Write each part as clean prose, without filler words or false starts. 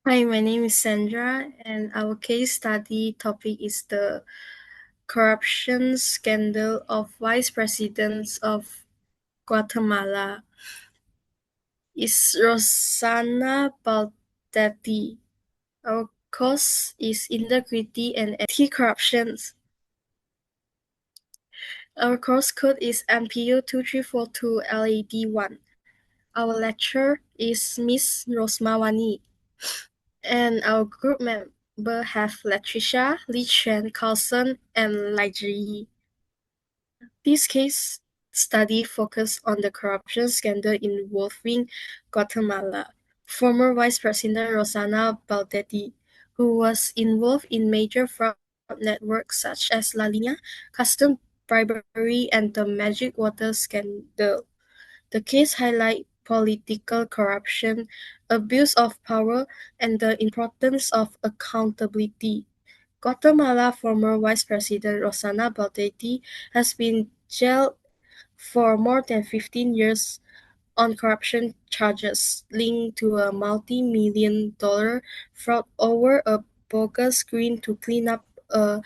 Hi, my name is Sandra, and our case study topic is the corruption scandal of Vice Presidents of Guatemala. Is Roxana Baldetti. Our cause is integrity and anti-corruption. Our course code is MPU 2342 LAD1. Our lecturer is Miss Rosmawani. And our group member have Latricia, Li Chuan, Carlson, and Lai This case study focused on the corruption scandal involving Guatemala. Former Vice President Roxana Baldetti, who was involved in major fraud networks such as La Línea, custom bribery, and the Magic Water scandal. The case highlights political corruption, abuse of power, and the importance of accountability. Guatemala former Vice President Roxana Baldetti has been jailed for more than 15 years on corruption charges linked to a multi-million-dollar fraud over a bogus screen to clean up a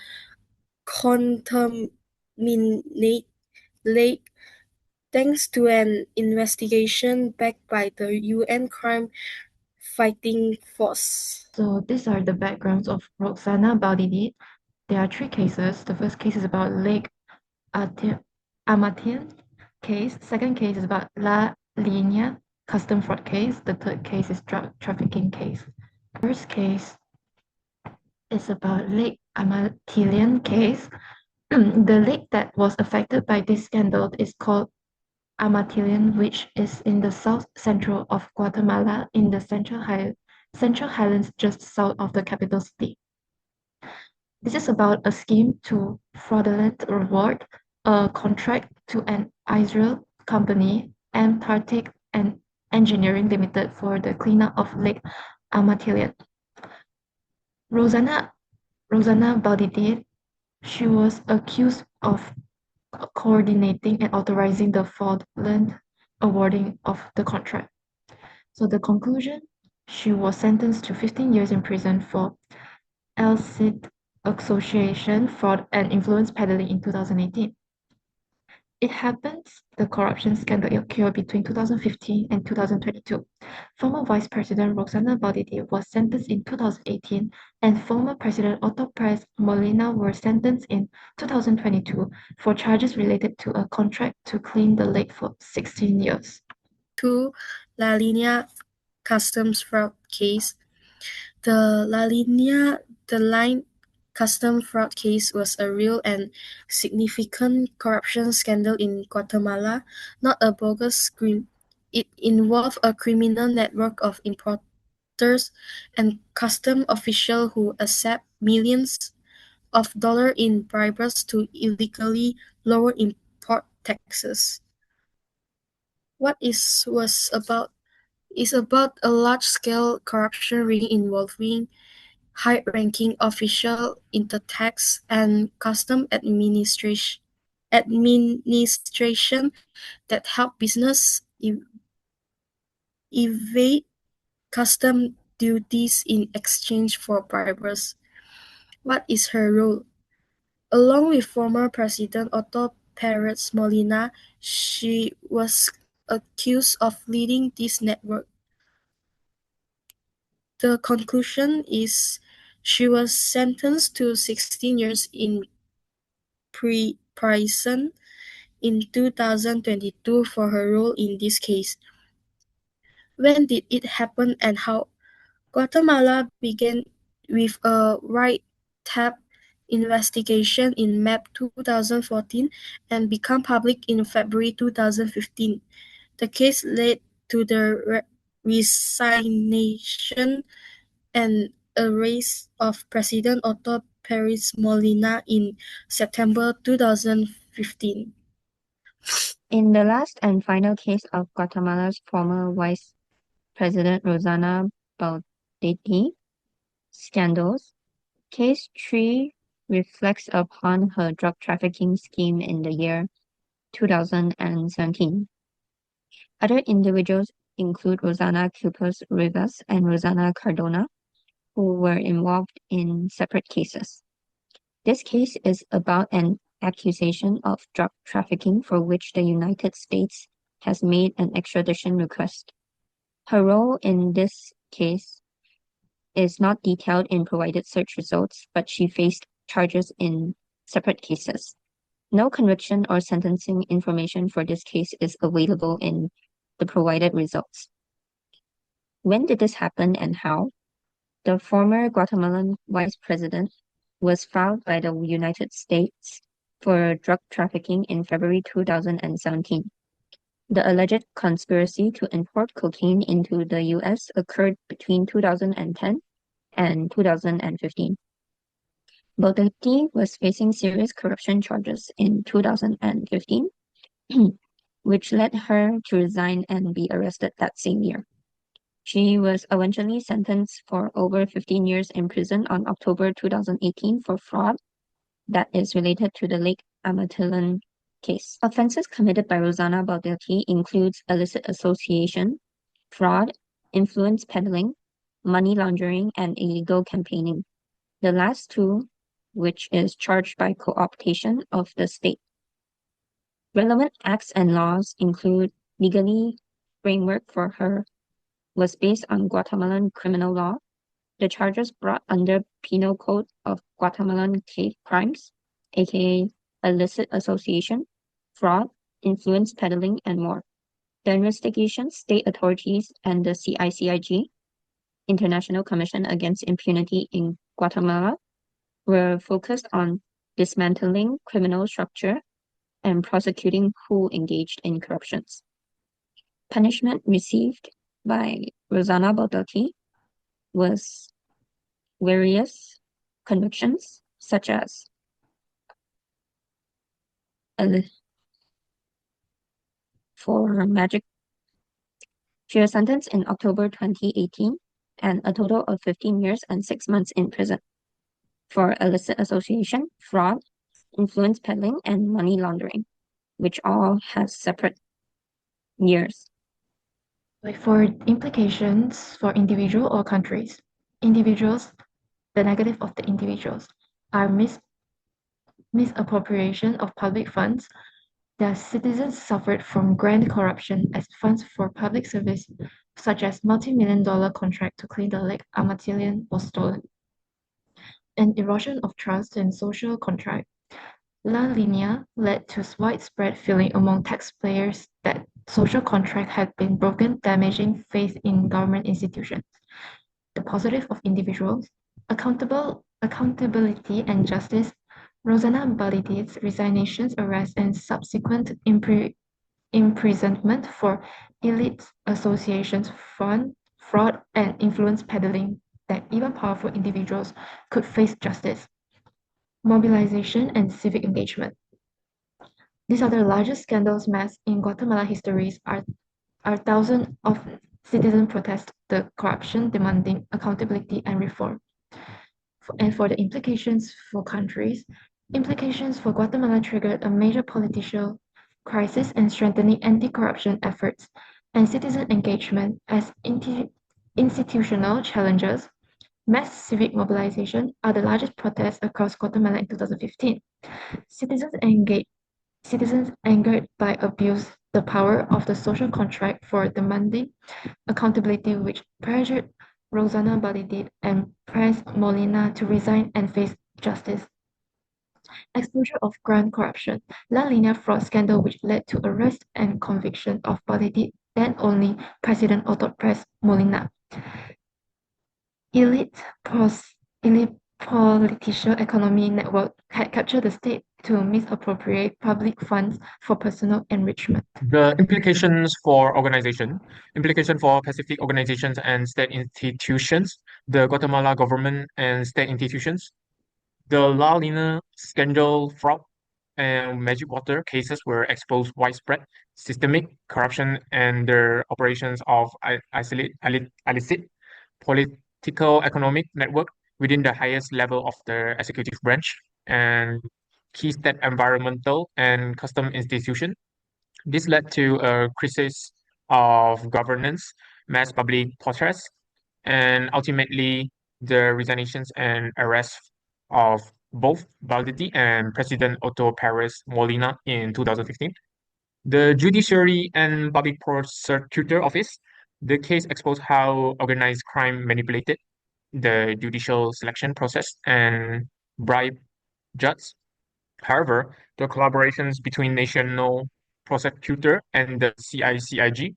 contaminated lake. Thanks to an investigation backed by the UN crime fighting force. So these are the backgrounds of Roxana Baldetti. There are three cases. The first case is about Lake Amatil case. Second case is about La Línea custom fraud case. The third case is drug trafficking case. First case is about Lake Amatilian case. The lake that was affected by this scandal is called Amatilian, which is in the south central of Guatemala in the Central Highlands just south of the capital city. This is about a scheme to fraudulent reward a contract to an Israel company, Antarctic and Engineering Limited, for the cleanup of Lake Amatilian. Roxana Baldetti, she was accused of coordinating and authorizing the fraudulent awarding of the contract. So the conclusion, she was sentenced to 15 years in prison for illicit association, fraud, and influence peddling in 2018. It happens the corruption scandal occurred between 2015 and 2022. Former Vice President Roxana Baldetti was sentenced in 2018, and former President Otto Perez Molina were sentenced in 2022 for charges related to a contract to clean the lake for 16 years. To La Línea customs fraud case. The La Línea the line custom fraud case was a real and significant corruption scandal in Guatemala, not a bogus scheme. It involved a criminal network of importers and custom officials who accept millions of dollars in bribes to illegally lower import taxes. What was about is about a large-scale corruption ring involving high-ranking officials in the tax and custom administration that help business evade custom duties in exchange for bribes. What is her role? Along with former President Otto Perez Molina, she was accused of leading this network. The conclusion is she was sentenced to 16 years in prison in 2022 for her role in this case. When did it happen and how? Guatemala began with a wiretap investigation in May 2014 and became public in February 2015. The case led to the resignation and arrest of President Otto Perez Molina in September 2015. In the last and final case of Guatemala's former Vice President Roxana Baldetti scandals, Case 3 reflects upon her drug trafficking scheme in the year 2017. Other individuals include Rosana Cupos Rivas and Rosana Cardona. who were involved in separate cases. This case is about an accusation of drug trafficking for which the United States has made an extradition request. Her role in this case is not detailed in provided search results, but she faced charges in separate cases. No conviction or sentencing information for this case is available in the provided results. When did this happen and how? The former Guatemalan vice president was filed by the United States for drug trafficking in February 2017. The alleged conspiracy to import cocaine into the US occurred between 2010 and 2015. Baldetti was facing serious corruption charges in 2015, which led her to resign and be arrested that same year. She was eventually sentenced for over 15 years in prison on October 2018 for fraud that is related to the Lake Amatilan case. Offenses committed by Roxana Baldetti includes illicit association, fraud, influence peddling, money laundering, and illegal campaigning. The last two, which is charged by co-optation of the state. Relevant acts and laws include legally framework for her was based on Guatemalan criminal law. The charges brought under Penal Code of Guatemalan crimes, aka illicit association, fraud, influence peddling, and more. The investigation, state authorities, and the CICIG, International Commission Against Impunity in Guatemala, were focused on dismantling criminal structure and prosecuting who engaged in corruptions. Punishment received by Roxana Baldetti was various convictions, such as for magic. She was sentenced in October 2018 and a total of 15 years and 6 months in prison for illicit association, fraud, influence peddling, and money laundering, which all have separate years. Like for implications for individual or countries, individuals, the negative of the individuals are misappropriation of public funds. Their citizens suffered from grand corruption as funds for public service, such as multi-million-dollar contract to clean the Lake Amatilian, was stolen. An erosion of trust and social contract. La Linea led to widespread feeling among taxpayers that social contract had been broken, damaging faith in government institutions. The positive of individuals, accountability and justice. Roxana Balidit's resignation, arrest, and subsequent imprisonment for elite associations, fraud, and influence peddling that even powerful individuals could face justice. Mobilization and civic engagement. These are the largest scandals mass in Guatemala histories are thousands of citizen protest the corruption demanding accountability and reform. And for the implications for countries, implications for Guatemala triggered a major political crisis and strengthening anti-corruption efforts and citizen engagement as institutional challenges. Mass civic mobilization are the largest protests across Guatemala in 2015. Citizens angered by abuse the power of the social contract for demanding accountability, which pressured Roxana Balidit and pressed Molina to resign and face justice. Exposure of grand corruption. La Linea fraud scandal, which led to arrest and conviction of Balidit, then only President Otto Pres Molina. Elite political economy network had captured the state to misappropriate public funds for personal enrichment. The implications for implication for Pacific organizations and state institutions, the Guatemala government and state institutions. The La Lina scandal, fraud, and magic water cases were exposed widespread systemic corruption and the operations of illicit political economic network within the highest level of the executive branch and key state environmental and custom institution. This led to a crisis of governance, mass public protests, and ultimately the resignations and arrests of both Baldetti and President Otto Perez Molina in 2015. The Judiciary and Public Prosecutor Office, the case exposed how organized crime manipulated the judicial selection process and bribed judges. However, the collaborations between National Prosecutor and the CICIG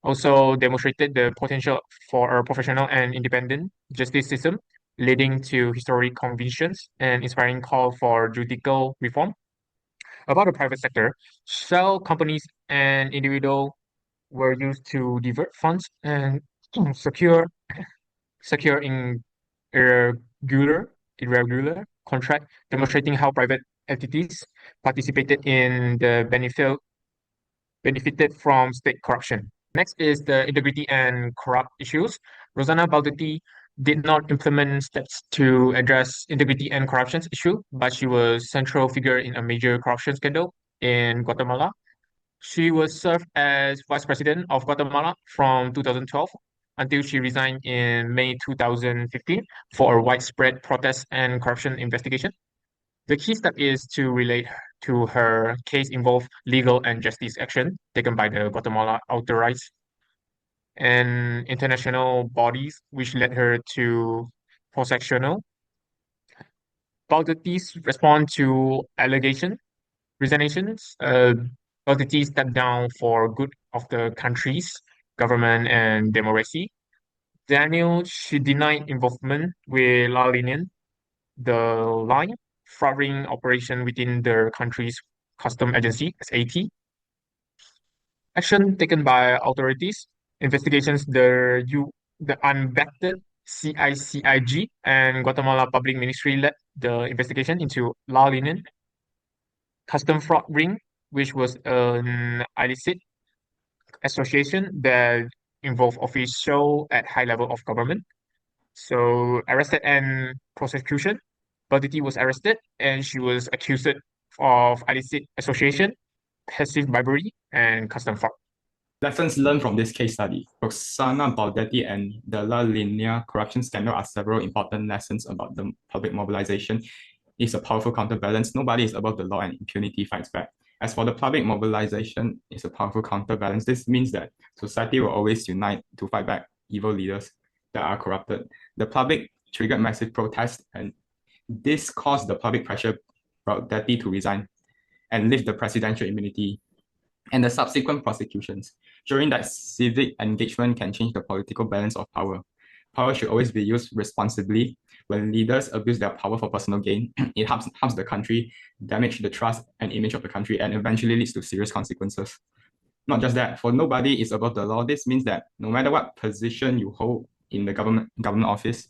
also demonstrated the potential for a professional and independent justice system, leading to historic convictions and inspiring call for judicial reform. About the private sector, shell companies and individuals were used to divert funds and secure in irregular contract, demonstrating how private entities participated in the benefited from state corruption. Next is the integrity and corrupt issues. Rosanna Baldetti did not implement steps to address integrity and corruption issue, but she was central figure in a major corruption scandal in Guatemala. She was served as vice president of Guatemala from 2012 until she resigned in May 2015 for a widespread protest and corruption investigation. The key step is to relate to her case involve legal and justice action taken by the Guatemala authorities and international bodies, which led her to prosectional. Baldetis respond to resignations. Baldetti stepped down for good of the country's government and democracy. Daniel, she denied involvement with La Linian, the line fraud ring operation within the country's custom agency, SAT. Action taken by authorities, investigations the unbacked CICIG and Guatemala Public Ministry led the investigation into La Linen custom fraud ring, which was an illicit association that involved official at high level of government. So arrested and prosecution. Baldetti was arrested and she was accused of illicit association, passive bribery, and custom fraud. Lessons learned from this case study. Roxana Baldetti and the La Linea corruption scandal are several important lessons about the public mobilization. It's a powerful counterbalance. Nobody is above the law and impunity fights back. As for the public mobilization, it's a powerful counterbalance. This means that society will always unite to fight back evil leaders that are corrupted. The public triggered massive protests, and this caused the public pressure for Baldetti to resign and lift the presidential immunity and the subsequent prosecutions, showing that civic engagement can change the political balance of power. Power should always be used responsibly. When leaders abuse their power for personal gain, it harms the country, damages the trust and image of the country, and eventually leads to serious consequences. Not just that, for nobody is above the law. This means that no matter what position you hold in the government office,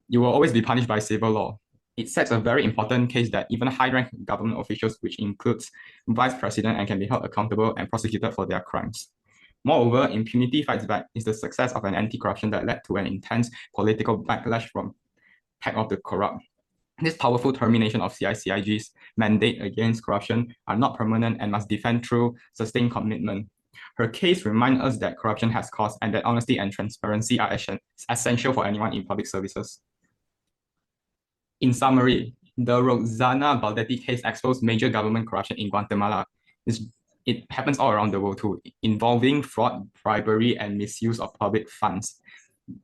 you will always be punished by civil law. It sets a very important case that even high-rank government officials, which includes vice president, and can be held accountable and prosecuted for their crimes. Moreover, impunity fights back is the success of an anti-corruption that led to an intense political backlash from pack of the corrupt. This powerful termination of CICIG's mandate against corruption are not permanent and must defend through sustained commitment. Her case reminds us that corruption has cost and that honesty and transparency are essential for anyone in public services. In summary, the Roxana Baldetti case exposed major government corruption in Guatemala. It happens all around the world too, involving fraud, bribery, and misuse of public funds.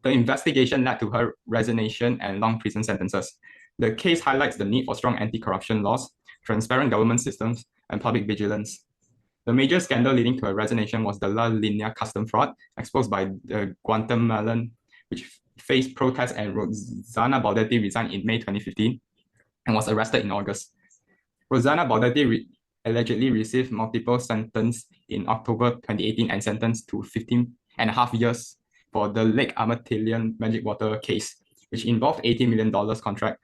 The investigation led to her resignation and long prison sentences. The case highlights the need for strong anti-corruption laws, transparent government systems, and public vigilance. The major scandal leading to her resignation was the La Linea custom fraud, exposed by the Guatemalan, which faced protests, and Roxana Baldetti resigned in May 2015 and was arrested in August. Roxana Baldetti allegedly received multiple sentences in October 2018 and sentenced to 15.5 years for the Lake Amatilian magic water case, which involved $80 million contract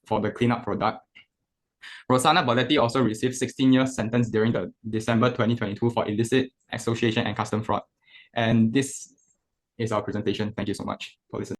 for the cleanup product. Roxana Baldetti also received 16 years sentence during the December 2022 for illicit association and custom fraud. And this is our presentation. Thank you so much for listening.